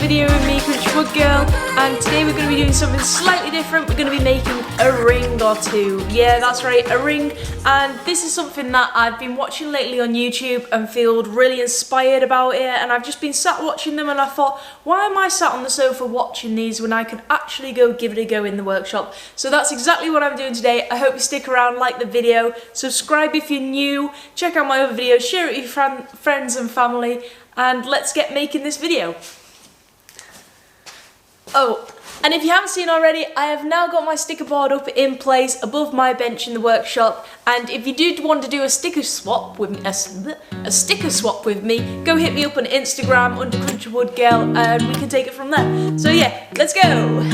video with me, Wood Girl, and today we're going to be doing something slightly different. We're going to be making a ring or two. Yeah, that's right, a ring. And this is something that I've been watching lately on YouTube and feel really inspired about it. And I've just been sat watching them and I thought, why am I sat on the sofa watching these when I could actually go give it a go in the workshop? So that's exactly what I'm doing today. I hope you stick around, like the video, subscribe if you're new, check out my other videos, share it with your friends and family, and let's get making this video. Oh, and if you haven't seen already, I have now got my sticker board up in place above my bench in the workshop. And if you did want to do a sticker swap with me, go hit me up on Instagram under Wood Girl, and we can take it from there. So yeah, let's go.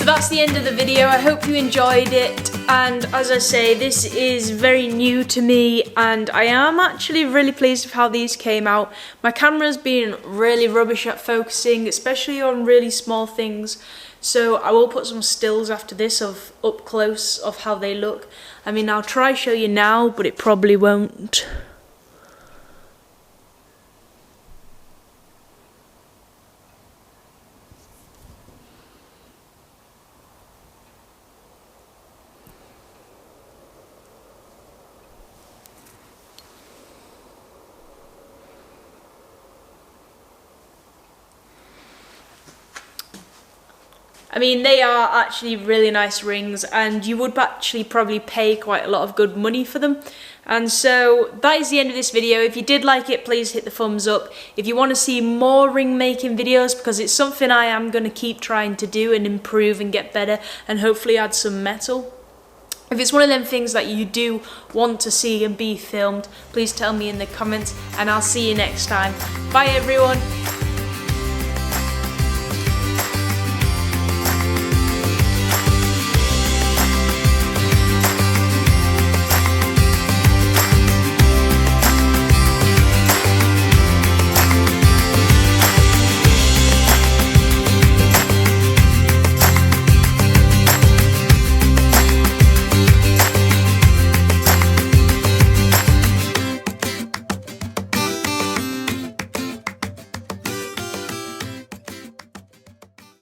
So that's the end of the video. I hope you enjoyed it, and as I say, this is very new to me and I am actually really pleased with how these came out. My camera's been really rubbish at focusing, especially on really small things, so I will put some stills after this of up close of how they look. I mean, I'll try show you now, but it probably won't. I mean, they are actually really nice rings, and you would actually probably pay quite a lot of good money for them. And so that is the end of this video. If you did like it, please hit the thumbs up. If you want to see more ring making videos, because it's something I am going to keep trying to do and improve and get better and hopefully add some metal. If it's one of them things that you do want to see and be filmed, please tell me in the comments, and I'll see you next time. Bye everyone.